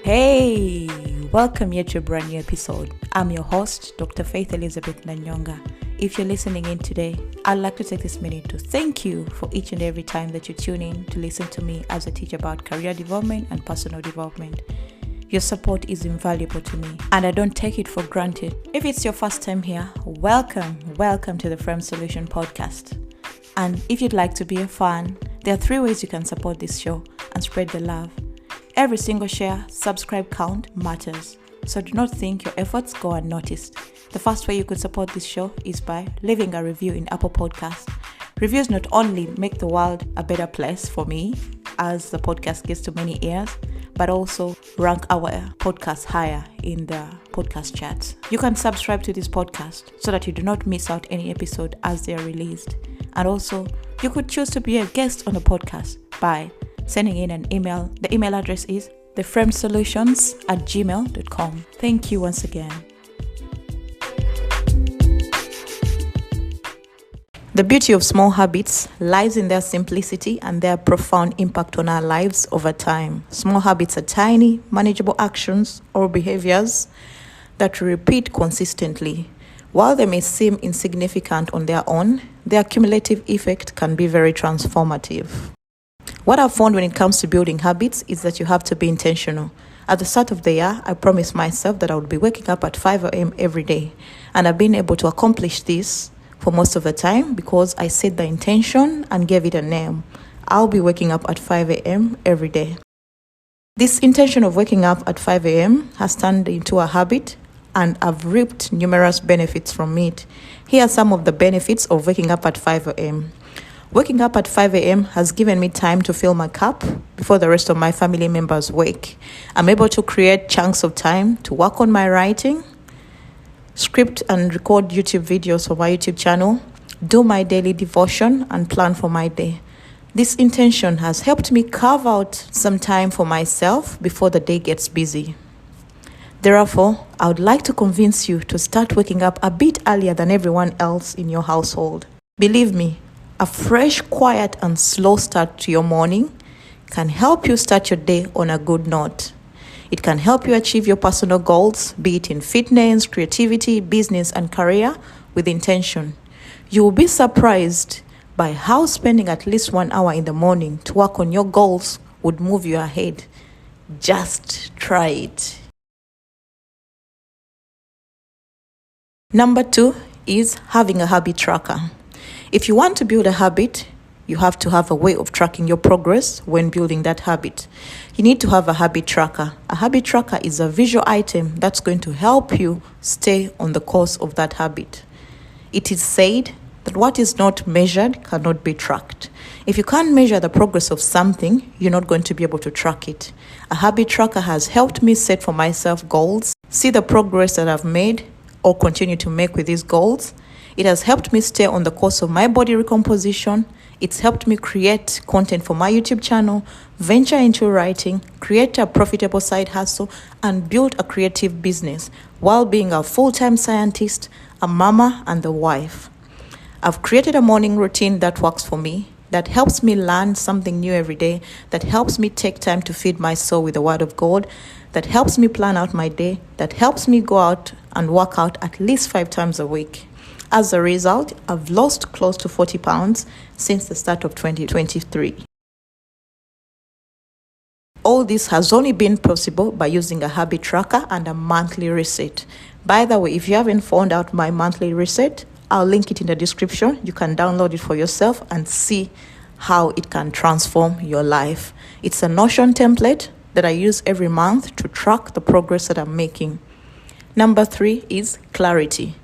Hey, welcome here to a brand new episode. I'm your host, Dr. Faith Elizabeth Nanyonga. If you're listening in today, I'd like to take this minute to thank you for each and every time that you tune in to listen to me as I teach about career development and personal development. Your support is invaluable to me, and I don't take it for granted. If it's your first time here, welcome to the Frame Solution podcast. And if you'd like to be a fan, there are 3 ways you can support this show and spread the love. Every single share, subscribe count matters, so do not think your efforts go unnoticed. The first way you could support this show is by leaving a review in Apple Podcasts. Reviews not only make the world a better place for me, as the podcast gets to many ears, but also rank our podcast higher in the podcast charts. You can subscribe to this podcast so that you do not miss out any episode as they are released. And also, you could choose to be a guest on the podcast by sending in an email. The email address is theframesolutions@gmail.com. Thank you once again. The beauty of small habits lies in their simplicity and their profound impact on our lives over time. Small habits are tiny, manageable actions or behaviors that we repeat consistently. While they may seem insignificant on their own, their cumulative effect can be very transformative. What I've found when it comes to building habits is that you have to be intentional. At the start of the year, I promised myself that I would be waking up at 5 a.m. every day. And I've been able to accomplish this for most of the time because I set the intention and gave it a name. I'll be waking up at 5 a.m. every day. This intention of waking up at 5 a.m. has turned into a habit, and I've reaped numerous benefits from it. Here are some of the benefits of waking up at 5 a.m. Waking up at 5 a.m. has given me time to fill my cup before the rest of my family members wake. I'm able to create chunks of time to work on my writing, script and record YouTube videos for my YouTube channel, do my daily devotion, and plan for my day. This intention has helped me carve out some time for myself before the day gets busy. Therefore, I would like to convince you to start waking up a bit earlier than everyone else in your household. Believe me, a fresh, quiet, and slow start to your morning can help you start your day on a good note. It can help you achieve your personal goals, be it in fitness, creativity, business, and career, with intention. You will be surprised by how spending at least 1 hour in the morning to work on your goals would move you ahead. Just try it. Number 2 is having a habit tracker. If you want to build a habit, you have to have a way of tracking your progress when building that habit. You need to have a habit tracker. A habit tracker is a visual item that's going to help you stay on the course of that habit. It is said that what is not measured cannot be tracked. If you can't measure the progress of something, you're not going to be able to track it. A habit tracker has helped me set for myself goals, see the progress that I've made or continue to make with these goals. It has helped me stay on the course of my body recomposition. It's helped me create content for my YouTube channel, venture into writing, create a profitable side hustle, and build a creative business while being a full-time scientist, a mama, and a wife. I've created a morning routine that works for me, that helps me learn something new every day, that helps me take time to feed my soul with the Word of God, that helps me plan out my day, that helps me go out and work out at least 5 times a week. As a result, I've lost close to 40 pounds since the start of 2023. All this has only been possible by using a habit tracker and a monthly reset. By the way, if you haven't found out my monthly reset, I'll link it in the description. You can download it for yourself and see how it can transform your life. It's a Notion template that I use every month to track the progress that I'm making. Number 3 is clarity.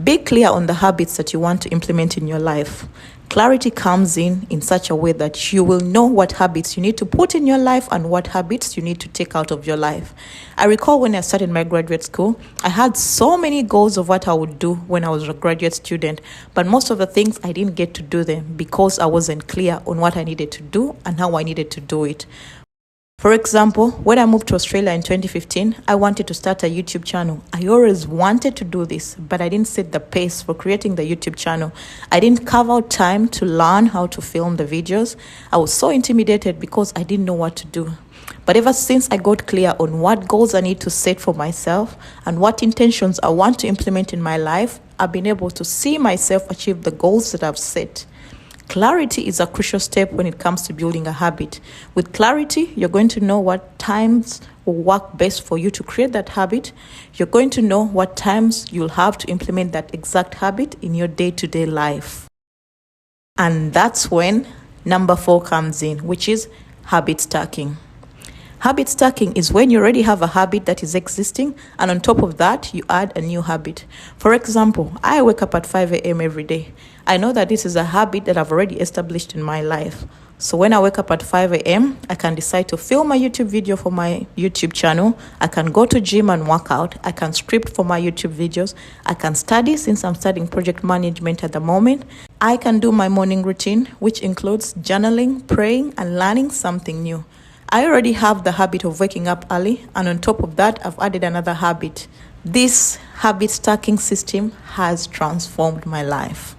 Be clear on the habits that you want to implement in your life. Clarity comes in such a way that you will know what habits you need to put in your life and what habits you need to take out of your life. I recall when I started my graduate school, I had so many goals of what I would do when I was a graduate student, but most of the things I didn't get to do them because I wasn't clear on what I needed to do and how I needed to do it. For example, when I moved to Australia in 2015, I wanted to start a YouTube channel. I always wanted to do this, but I didn't set the pace for creating the YouTube channel. I didn't carve out time to learn how to film the videos. I was so intimidated because I didn't know what to do. But ever since I got clear on what goals I need to set for myself and what intentions I want to implement in my life, I've been able to see myself achieve the goals that I've set. Clarity is a crucial step when it comes to building a habit. With clarity, you're going to know what times will work best for you to create that habit. You're going to know what times you'll have to implement that exact habit in your day-to-day life. And that's when number 4 comes in, which is habit stacking. Habit stacking is when you already have a habit that is existing, and on top of that, you add a new habit. For example, I wake up at 5 a.m. every day. I know that this is a habit that I've already established in my life. So when I wake up at 5 a.m., I can decide to film a YouTube video for my YouTube channel. I can go to gym and work out. I can script for my YouTube videos. I can study since I'm studying project management at the moment. I can do my morning routine, which includes journaling, praying, and learning something new. I already have the habit of waking up early, and on top of that, I've added another habit. This habit stacking system has transformed my life.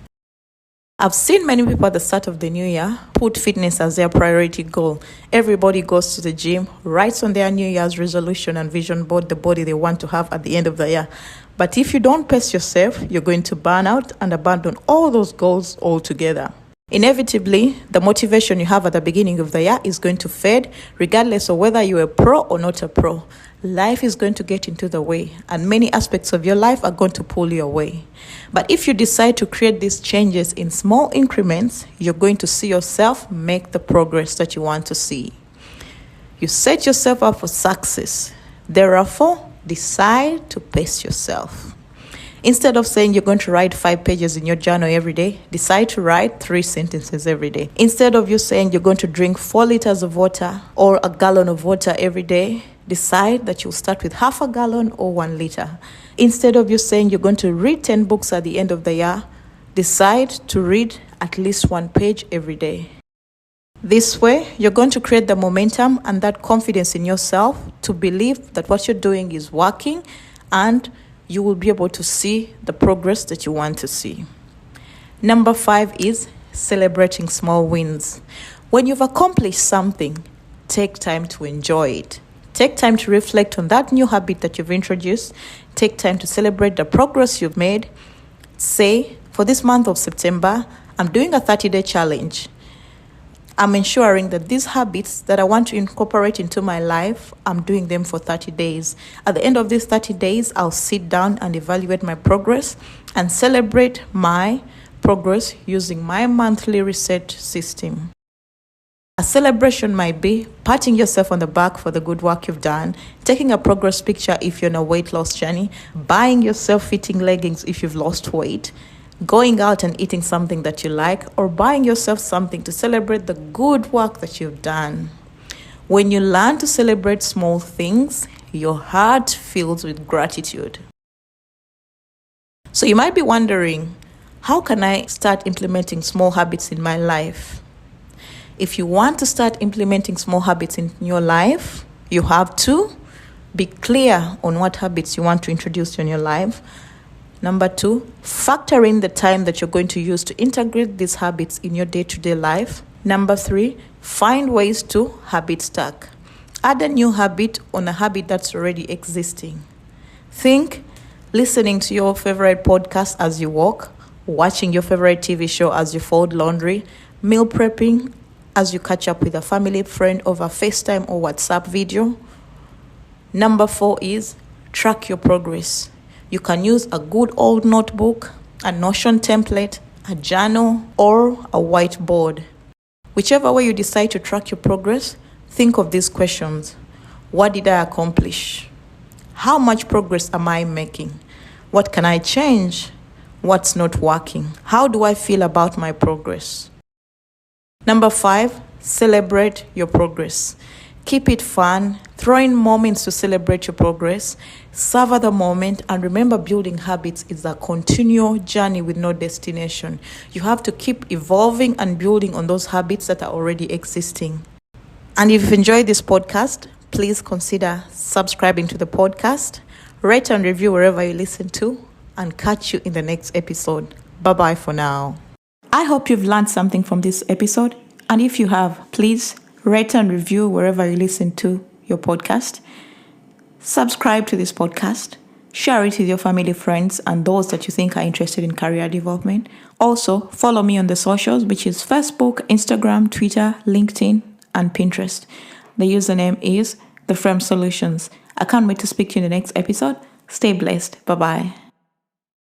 I've seen many people at the start of the new year put fitness as their priority goal. Everybody goes to the gym, writes on their New Year's resolution and vision board the body they want to have at the end of the year. But if you don't pace yourself, you're going to burn out and abandon all those goals altogether. Inevitably, the motivation you have at the beginning of the year is going to fade, regardless of whether you're a pro or not a pro. Life is going to get into the way, and many aspects of your life are going to pull you away. But if you decide to create these changes in small increments, you're going to see yourself make the progress that you want to see. You set yourself up for success. Therefore, decide to pace yourself. Instead of saying you're going to write 5 pages in your journal every day, decide to write 3 sentences every day. Instead of you saying you're going to drink 4 liters of water or a gallon of water every day, decide that you'll start with half a gallon or 1 liter. Instead of you saying you're going to read 10 books at the end of the year, decide to read at least 1 page every day. This way, you're going to create the momentum and that confidence in yourself to believe that what you're doing is working, and you will be able to see the progress that you want to see. Number 5 is celebrating small wins. When you've accomplished something, take time to enjoy it. Take time to reflect on that new habit that you've introduced. Take time to celebrate the progress you've made. Say, for this month of September, I'm doing a 30-day challenge. I'm ensuring that these habits that I want to incorporate into my life, I'm doing them for 30 days. At the end of these 30 days, I'll sit down and evaluate my progress and celebrate my progress using my monthly reset system. A celebration might be patting yourself on the back for the good work you've done, taking a progress picture if you're on a weight loss journey, buying yourself fitting leggings if you've lost weight, going out and eating something that you like, or buying yourself something to celebrate the good work that you've done. When you learn to celebrate small things, your heart fills with gratitude. So you might be wondering, how can I start implementing small habits in my life? If you want to start implementing small habits in your life, you have to be clear on what habits you want to introduce in your life. Number 2, factor in the time that you're going to use to integrate these habits in your day-to-day life. Number 3, find ways to habit stack. Add a new habit on a habit that's already existing. Think listening to your favorite podcast as you walk, watching your favorite TV show as you fold laundry, meal prepping as you catch up with a family friend over FaceTime or WhatsApp video. Number 4 is track your progress. You can use a good old notebook, a Notion template, a journal, or a whiteboard. Whichever way you decide to track your progress, think of these questions. What did I accomplish? How much progress am I making? What can I change? What's not working? How do I feel about my progress? Number 5, celebrate your progress. Keep it fun, throw in moments to celebrate your progress, savor the moment, and remember, building habits is a continual journey with no destination. You have to keep evolving and building on those habits that are already existing. And if you've enjoyed this podcast, please consider subscribing to the podcast, rate and review wherever you listen to, and catch you in the next episode. Bye-bye for now. I hope you've learned something from this episode. And if you have, please rate and review wherever you listen to your podcast. Subscribe to this podcast. Share it with your family, friends, and those that you think are interested in career development. Also, follow me on the socials, which is Facebook, Instagram, Twitter, LinkedIn, and Pinterest. The username is The Frame Solutions. I can't wait to speak to you in the next episode. Stay blessed. Bye-bye.